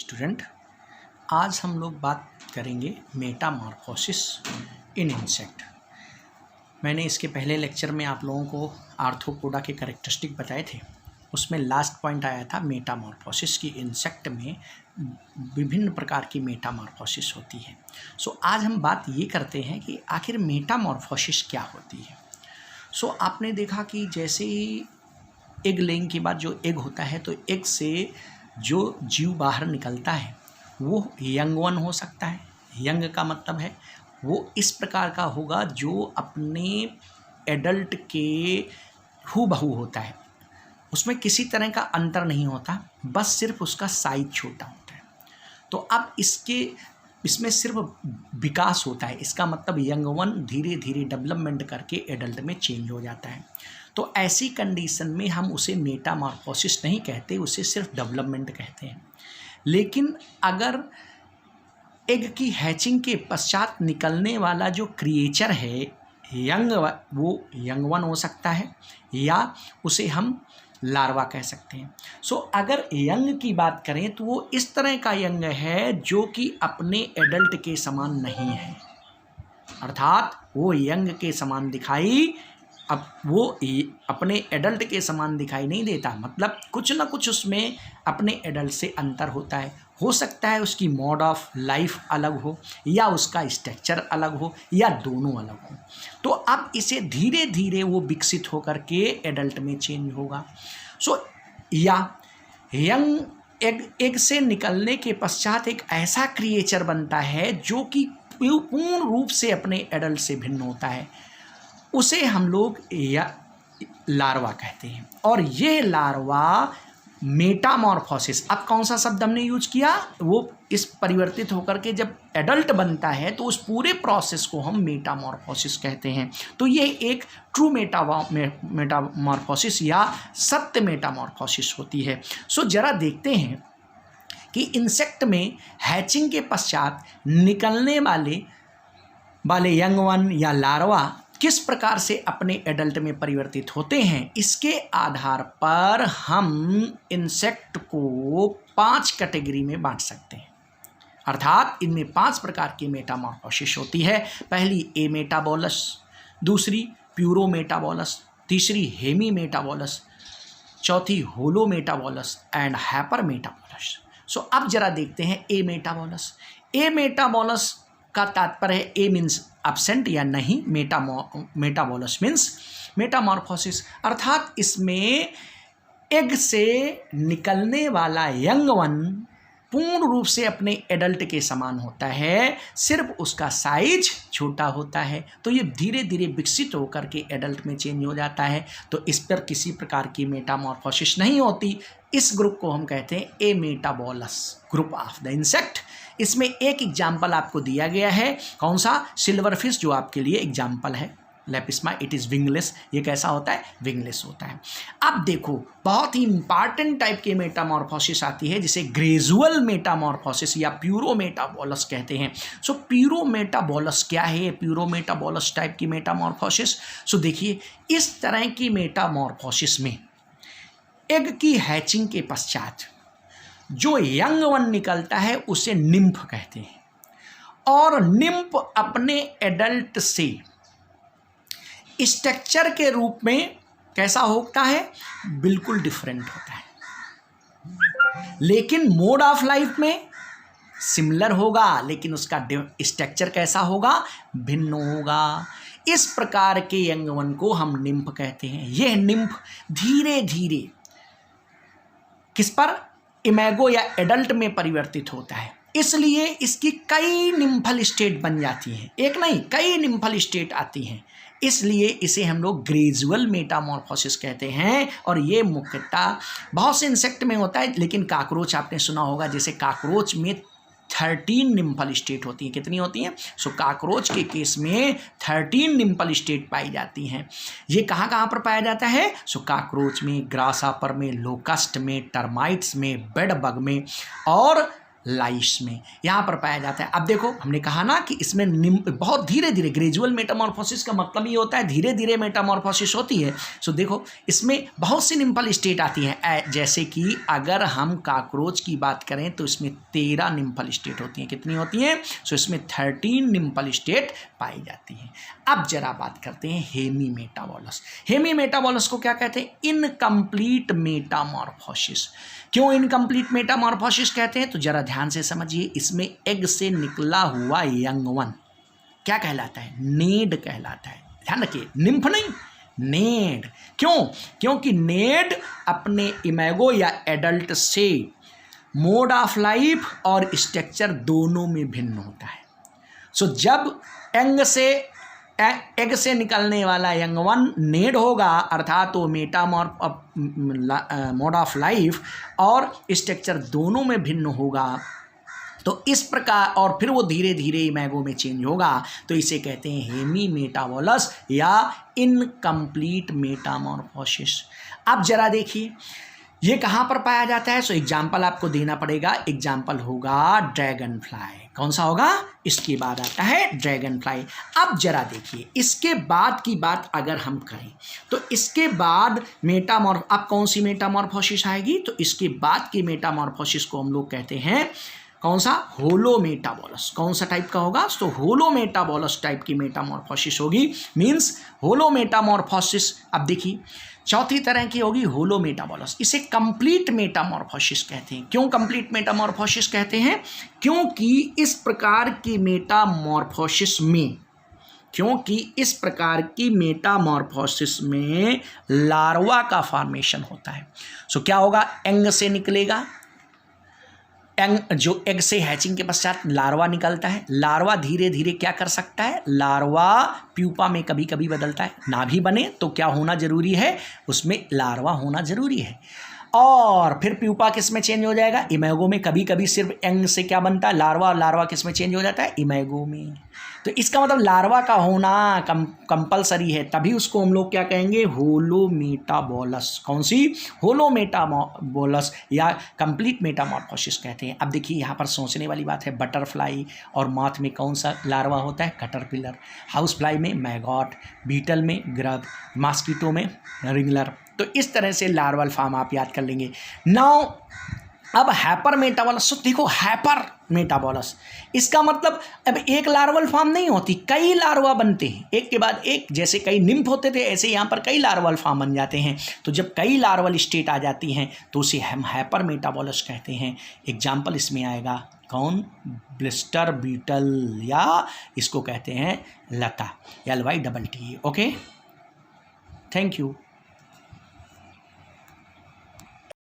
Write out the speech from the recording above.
Student, आज हम लोग बात करेंगे मेटामॉर्फोसिस इन इंसेक्ट। मैंने इसके पहले लेक्चर में आप लोगों को आर्थ्रोपोडा के कैरेक्टरिस्टिक बताए थे। उसमें लास्ट पॉइंट आया था मेटामॉर्फोसिस की। इंसेक्ट में विभिन्न प्रकार की मेटामॉर्फोसिस होती है। आज हम बात ये करते हैं कि आखिर मेटामॉर्फोसिस क्या होती है। आपने देखा कि जैसे ही एग लेइंग के बाद जो एग होता है, तो एग से जो जीव बाहर निकलता है वो यंग वन हो सकता है। यंग का मतलब है वो इस प्रकार का होगा जो अपने एडल्ट के हूबहू होता है, उसमें किसी तरह का अंतर नहीं होता, बस सिर्फ उसका साइज छोटा होता है। तो अब इसमें सिर्फ विकास होता है, इसका मतलब यंग वन धीरे धीरे डेवलपमेंट करके एडल्ट में चेंज हो जाता है। तो ऐसी कंडीशन में हम उसे मेटामॉर्फोसिस नहीं कहते, उसे सिर्फ डेवलपमेंट कहते हैं। लेकिन अगर एग की हैचिंग के पश्चात निकलने वाला जो क्रिएचर है यंग, वो यंग वन हो सकता है या उसे हम लार्वा कह सकते हैं। अगर यंग की बात करें तो वो इस तरह का यंग है जो कि अपने एडल्ट के समान नहीं है, अर्थात वो यंग के समान दिखाई, अब वो अपने एडल्ट के समान दिखाई नहीं देता, मतलब कुछ ना कुछ उसमें अपने एडल्ट से अंतर होता है। हो सकता है उसकी मोड ऑफ लाइफ अलग हो या उसका स्ट्रक्चर अलग हो या दोनों अलग हो। तो अब इसे धीरे धीरे वो विकसित होकर के एडल्ट में चेंज होगा। या यंग एग से निकलने के पश्चात एक ऐसा क्रिएचर बनता है जो कि पूर्ण रूप से अपने एडल्ट से भिन्न होता है, उसे हम लोग या लार्वा कहते हैं। और ये लार्वा मेटामॉर्फोसिस, अब कौन सा शब्द हमने यूज किया, वो इस परिवर्तित होकर के जब एडल्ट बनता है तो उस पूरे प्रोसेस को हम मेटामॉर्फोसिस कहते हैं। तो ये एक ट्रू मेटामॉर्फोसिस या सत्य मेटामॉर्फोसिस होती है। जरा देखते हैं कि इंसेक्ट में हैचिंग के पश्चात निकलने वाले यंग वन या लार्वा किस प्रकार से अपने एडल्ट में परिवर्तित होते हैं। इसके आधार पर हम इंसेक्ट को 5 कैटेगरी में बांट सकते हैं, अर्थात इनमें 5 प्रकार की मेटामॉर्फोसिस होती है। पहली एमेटाबोलस, दूसरी प्यूरोमेटाबोलस, तीसरी हेमीमेटाबोलस, चौथी होलोमेटाबोलस एंड हाइपरमेटाबोलस। अब जरा देखते हैं एमेटाबोलस। एमेटाबोलस का तात्पर्य है, ए मीन्स एब्सेंट या नहीं, मेटाबोलस मीन्स मेटामॉर्फोसिस, अर्थात इसमें एग से निकलने वाला यंग वन पूर्ण रूप से अपने एडल्ट के समान होता है, सिर्फ उसका साइज छोटा होता है। तो ये धीरे धीरे विकसित होकर के एडल्ट में चेंज हो जाता है। तो इस पर किसी प्रकार की मेटामॉर्फोसिस नहीं होती। इस ग्रुप को हम कहते हैं एमेटाबोलस ग्रुप ऑफ द इंसेक्ट। इसमें एक एग्जाम्पल आपको दिया गया है, कौन सा, सिल्वरफिश, जो आपके लिए एग्जाम्पल है। लेपिस्मा, इट इज़ विंगलेस। ये कैसा होता है, विंगलेस होता है। अब देखो, बहुत ही इंपॉर्टेंट टाइप की मेटामॉर्फोसिस आती है जिसे ग्रेजुअल मेटामॉर्फोसिस या प्यूरोमेटाबोलस कहते हैं। प्यूरोमेटाबोलस क्या है, प्यूरोमेटाबोलस टाइप की मेटामॉर्फोसिस। देखिए, इस तरह की मेटामॉर्फोसिस में एग की हैचिंग के पश्चात जो यंग वन निकलता है उसे निम्फ कहते हैं, और निम्फ अपने एडल्ट से स्ट्रक्चर के रूप में कैसा होता है, बिल्कुल डिफरेंट होता है, लेकिन मोड ऑफ लाइफ में सिमिलर होगा, लेकिन उसका स्ट्रक्चर कैसा होगा, भिन्न होगा। इस प्रकार के यंग वन को हम निम्फ कहते हैं। यह निम्फ धीरे धीरे किस पर, इमेगो या एडल्ट में परिवर्तित होता है, इसलिए इसकी कई निम्फल स्टेट बन जाती हैं, एक नहीं कई निम्फल स्टेट आती हैं, इसलिए इसे हम लोग ग्रेजुअल मेटामॉर्फोसिस कहते हैं। और ये मुख्यतः बहुत से इंसेक्ट में होता है, लेकिन काकरोच आपने सुना होगा, जैसे काकरोच में 13 निम्फल स्टेट होती हैं। कितनी होती हैं, काकरोच के केस में 13 निम्फल स्टेट पाई जाती हैं। ये कहाँ कहाँ पर पाया जाता है, काकरोच में, ग्रासहॉपर में, लोकस्ट में, टर्माइट्स में, बेड बग में और लाइस में यहाँ पर पाया जाता है। अब देखो हमने कहा ना कि इसमें बहुत धीरे धीरे ग्रेजुअल मेटामॉर्फोसिस का मतलब ये होता है धीरे धीरे मेटामॉर्फोसिस होती है। सो देखो इसमें बहुत सी निम्पल स्टेट आती हैं, जैसे कि अगर हम काकरोच की बात करें तो इसमें 13 निम्पल स्टेट होती हैं। कितनी होती हैं? सो इसमें 13 निम्पल स्टेट पाई जाती हैं। अब जरा बात करते हैं हेमी मेटाबोलस। हेमी मेटाबोलस को क्या कहते हैं? Incomplete Metamorphosis. क्यों इनकम्प्लीट मेटामॉर्फोसिस कहते हैं? तो जरा ध्यान से समझिए, इसमें एग से निकला हुआ यंग वन क्या कहलाता है? नेड कहलाता है। ध्यान रखिए, निम्फ नहीं, नेड। क्यों? क्योंकि नेड अपने इमेगो या एडल्ट से मोड ऑफ लाइफ और स्ट्रक्चर दोनों में भिन्न होता है। सो जब एग से निकलने वाला यंग वन नेड होगा, अर्थात वो मोड ऑफ लाइफ और स्ट्रक्चर दोनों में भिन्न होगा, तो इस प्रकार और फिर वो धीरे धीरे इमेगो में चेंज होगा, तो इसे कहते हैं हेमी मेटाबोलस या इनकम्प्लीट मेटामॉर्फोसिस। अब जरा देखिए ये कहाँ पर पाया जाता है? सो एग्जाम्पल आपको देना पड़ेगा। एग्जाम्पल होगा ड्रैगन फ्लाई। कौन सा होगा? इसके बाद आता है ड्रैगन फ्लाई। अब जरा देखिए इसके बाद की बात अगर हम करें तो इसके बाद अब कौन सी मेटामॉर्फोसिस आएगी? तो इसके बाद की मेटामॉर्फोसिस को हम लोग कहते हैं कौन सा? होलो मेटाबोलस। कौन सा टाइप का होगा? तो होलो मेटाबोलस टाइप की मेटामॉर्फोसिस होगी। मीन्स होलो मेटामॉर्फोसिस। अब देखिए चौथी तरह की होगी होलो मेटाबोलस। इसे कंप्लीट मेटामॉर्फोसिस कहते हैं। क्यों कंप्लीट मेटामॉर्फोसिस कहते हैं? क्योंकि इस प्रकार की मेटामॉर्फोसिस में लार्वा का फॉर्मेशन होता है। सो क्या होगा? एंग से निकलेगा, जो एग से हैचिंग के पश्चात लार्वा निकलता है। लार्वा धीरे धीरे क्या कर सकता है? लार्वा प्यूपा में कभी कभी बदलता है। ना भी बने तो क्या होना जरूरी है? उसमें लार्वा होना जरूरी है। और फिर प्यूपा किस में चेंज हो जाएगा? इमेगो में। कभी कभी सिर्फ एंग से क्या बनता है? लार्वा। और लार्वा किस में चेंज हो जाता है? इमेगो में। तो इसका मतलब लार्वा का होना कंपलसरी है, तभी उसको हम लोग क्या कहेंगे? होलो मेटाबोलस। कौन सी? होलो मेटाबोलस या कंप्लीट मेटामॉर्फोसिस कहते हैं। अब देखिए यहाँ पर सोचने वाली बात है, बटरफ्लाई और मॉथ में कौन सा लार्वा होता है? कैटरपिलर। हाउस फ्लाई में मैगॉट, बीटल में ग्रब, मॉस्किटो में रिंगलर। तो इस तरह से लार्वल फॉर्म आप याद कर लेंगे। नाउ अब हाइपर मेटाबोलस। देखो हाइपर मेटाबोलस, इसका मतलब अब एक लार्वल फॉर्म नहीं होती, कई लार्वा बनते हैं एक के बाद एक। जैसे कई निम्फ होते थे ऐसे यहाँ पर कई लार्वल फॉर्म बन जाते हैं। तो जब कई लार्वल स्टेट आ जाती हैं तो उसे हम हाइपर मेटाबोलस कहते हैं। एग्जाम्पल इसमें आएगा कौन? ब्लिस्टर बीटल, या इसको कहते हैं लता, LYTT। Okay, thank you.